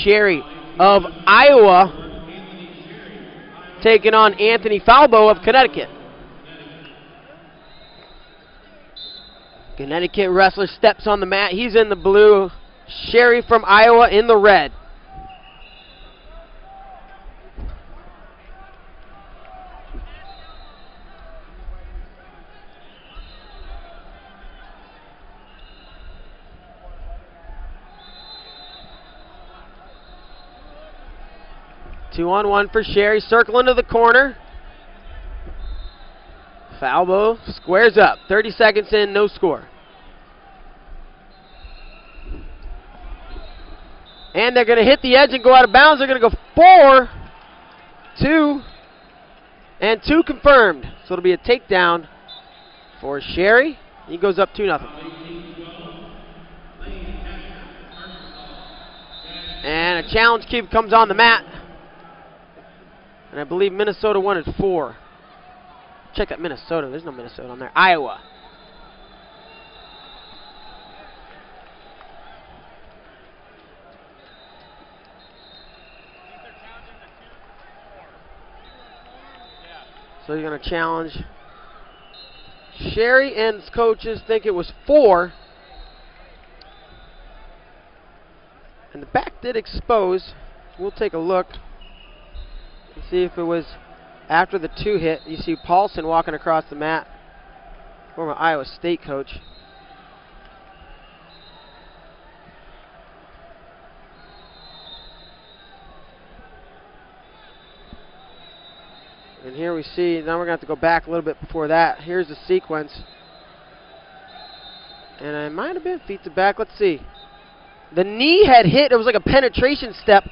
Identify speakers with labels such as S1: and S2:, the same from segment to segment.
S1: Sherry of Iowa taking on Anthony Falbo of Connecticut. Connecticut wrestler steps on the mat. He's in the blue. Sherry from Iowa in the red. Two-on-one for Sherry. Circle into the corner. Falbo squares up. 30 seconds in, no score. And they're going to hit the edge and go out of bounds. They're going to go 4, 2, and 2 confirmed. So it'll be a takedown for Sherry. He goes up 2-0. And a challenge cube comes on the mat. And I believe Minnesota wanted 4. Check that Minnesota. There's no Minnesota on there. Iowa. So you're going to challenge. Sherry and coaches think it was 4. And the back did expose. We'll take a look and see if it was after the 2 hit. You see Paulson walking across the mat, former Iowa State coach. And here we see, now we're going to have to go back a little bit before that. Here's the sequence. And it might have been feet to back. Let's see. The knee had hit. It was like a penetration step.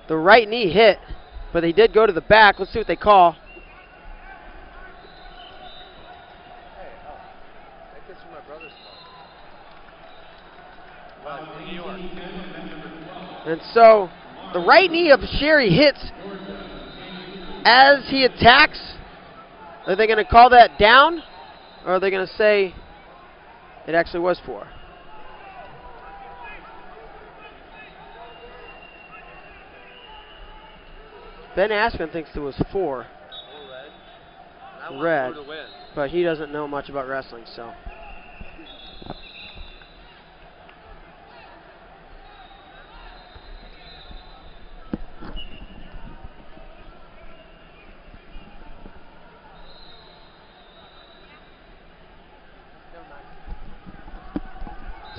S1: The right knee hit, but they did go to the back. Let's see what they call. And so the right knee of Sherry hits as he attacks. Are they going to call that down, or are they going to say it actually was 4? Ben Askren thinks it was 4. Red. But he doesn't know much about wrestling, so.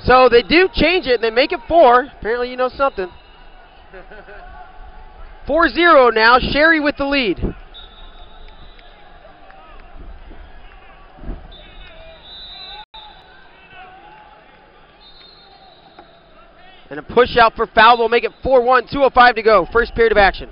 S1: So they do change it, and they make it 4. Apparently you know something. 4-0 now, Sherry with the lead. And a push out for Falbo will make it 4-1, 2:05 to go, first period of action.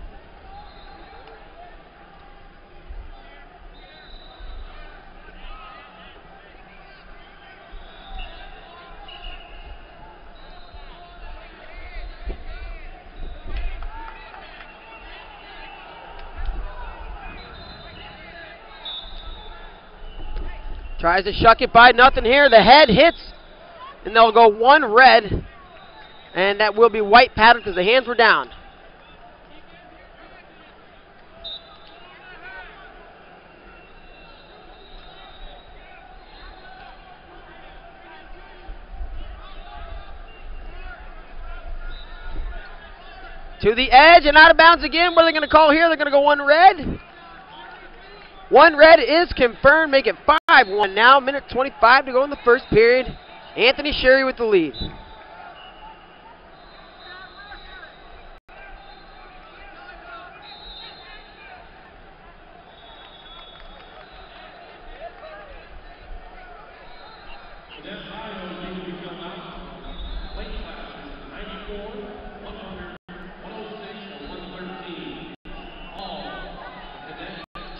S1: Tries to shuck it by, nothing here. The head hits, and they'll go 1 red, and that will be white pattern because the hands were down. To the edge and out of bounds again. What are they going to call here? They're going to go 1 red. 1 red is confirmed, make it 5-1 now. Minute 25 to go in the first period. Anthony Sherry with the lead.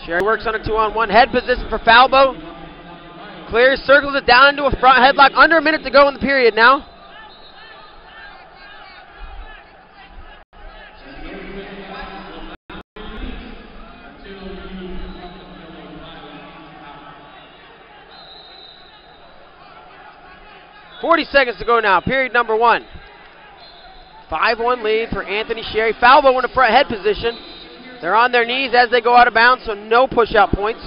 S1: Sherry works on a 2-on-1 head position for Falbo. Clears, circles it down into a front headlock. Under a minute to go in the period now. .40 seconds to go now, period number 1. 5-1 lead for Anthony Sherry. Falbo in the front head position. They're on their knees as they go out of bounds, so no push-out points.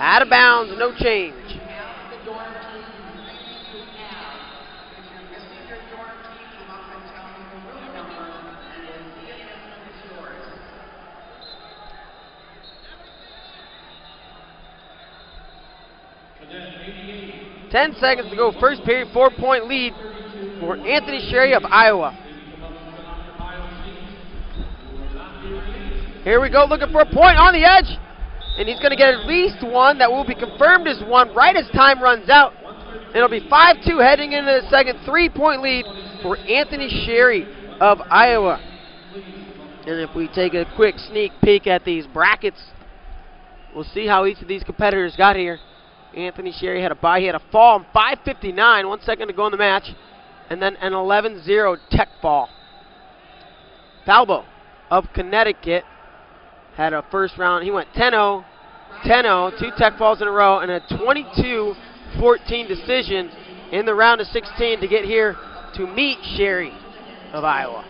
S1: Out of bounds, no change. Ten seconds to go, first period, 4-point lead for Anthony Sherry of Iowa. Here we go, looking for a point on the edge. And he's going to get at least one that will be confirmed as one right as time runs out. It'll be 5-2 heading into the second, 3-point lead for Anthony Sherry of Iowa. And if we take a quick sneak peek at these brackets, we'll see how each of these competitors got here. Anthony Sherry had a bye. He had a fall in 5:59, 1 second to go in the match, and then an 11-0 tech fall. Falbo of Connecticut had a first round. He went 10-0, 10-0, 2 tech falls in a row, and a 22-14 decision in the round of 16 to get here to meet Sherry of Iowa.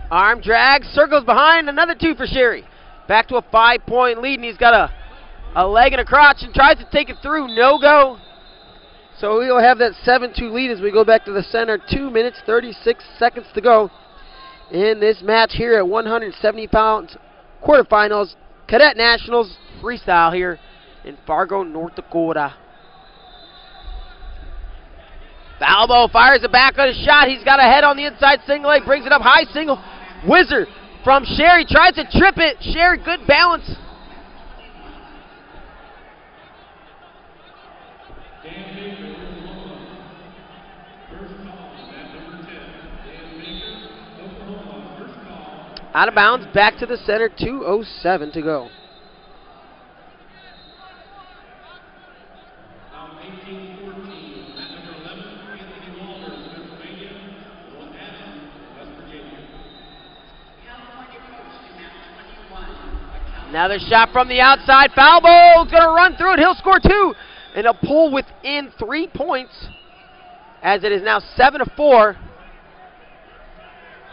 S1: Arm drag, circles behind, another 2 for Sherry. Back to a 5-point lead, and he's got a leg and a crotch and tries to take it through, no go. So we'll have that 7-2 lead as we go back to the center. 2 minutes, 36 seconds to go in this match here at 170 pounds quarterfinals, Cadet Nationals freestyle here in Fargo, North Dakota. Falbo fires it back on his shot. He's got a head on the inside single leg, brings it up high single. Whizzer from Sherry, tries to trip it. Sherry, good balance. Out of bounds, back to the center, 2:07 to go. Another shot from the outside. Falbo's going to run through it. He'll score 2. And a pull within 3 points as it is now 7-4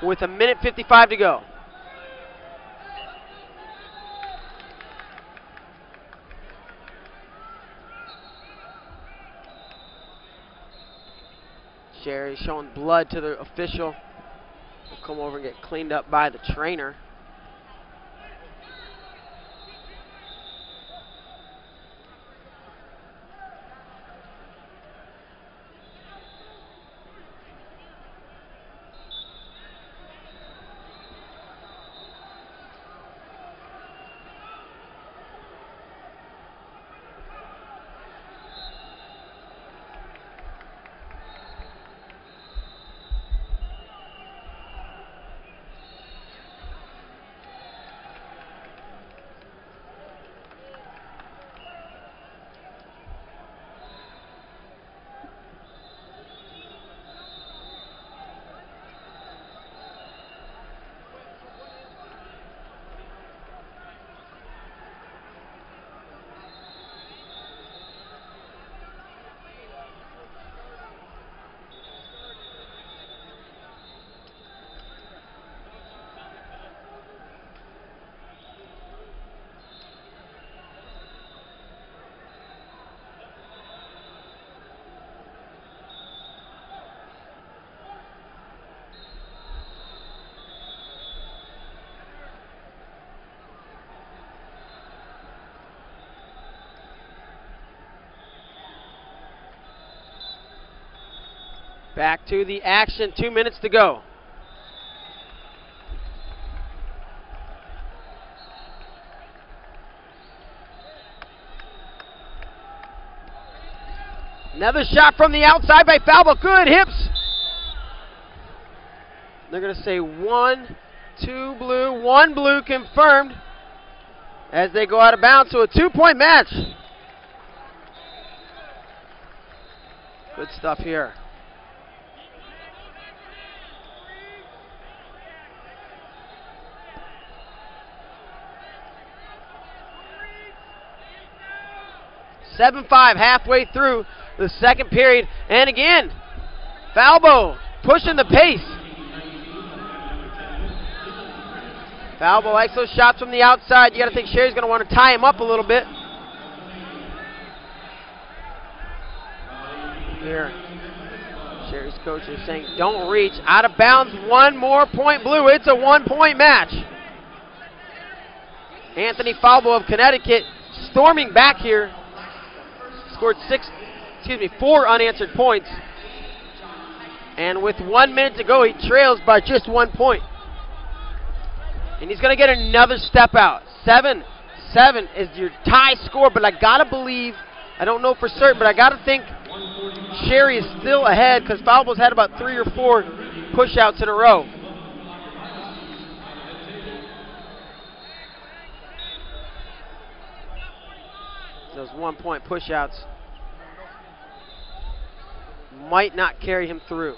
S1: with 1:55 to go. Sherry showing blood to the official. Will come over and get cleaned up by the trainer. Back to the action, 2 minutes to go. Another shot from the outside by Falbo. Good hips. They're going to say 1, 2 blue, 1 blue confirmed as they go out of bounds. So a 2-point match. Good stuff here. (7-5) halfway through the second period, and again, Falbo pushing the pace. Falbo likes those shots from the outside. You got to think Sherry's going to want to tie him up a little bit. Here, Sherry's coach is saying, don't reach. Out of bounds, 1 more point blue. It's a 1-point match. Anthony Falbo of Connecticut storming back here. Scored 4 unanswered points. And with 1 minute to go, he trails by just 1 point. And he's going to get another step out. 7-7 is your tie score, but I got to believe, I don't know for certain, but I got to think Sherry is still ahead because Falbo's had about 3 or 4 push-outs in a row. Those 1-point push-outs might not carry him through.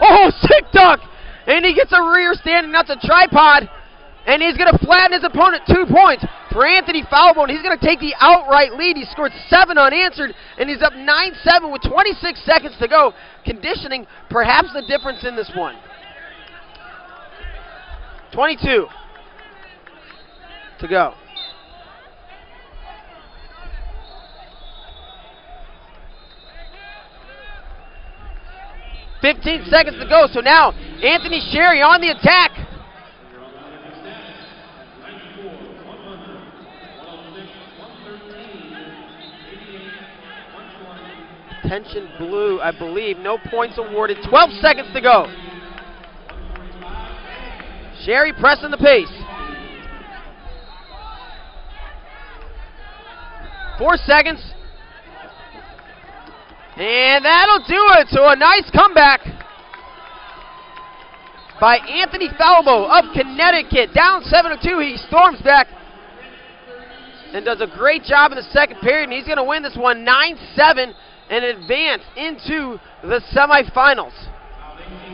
S1: Oh, sick duck! And he gets a rear standing, that's a tripod. And he's going to flatten his opponent 2 points for Anthony Falbo. And he's going to take the outright lead. He scored 7 unanswered, and he's up 9-7 with 26 seconds to go. Conditioning, perhaps the difference in this one. 22 to go. 15 seconds to go, so now Anthony Sherry on the attack. Attention blue, I believe. No points awarded. 12 seconds to go. Sherry pressing the pace. 4 seconds. And that'll do it. So a nice comeback by Anthony Falbo of Connecticut. Down 7-2, he storms back and does a great job in the second period. And he's going to win this one 9-7 and advance into the semifinals.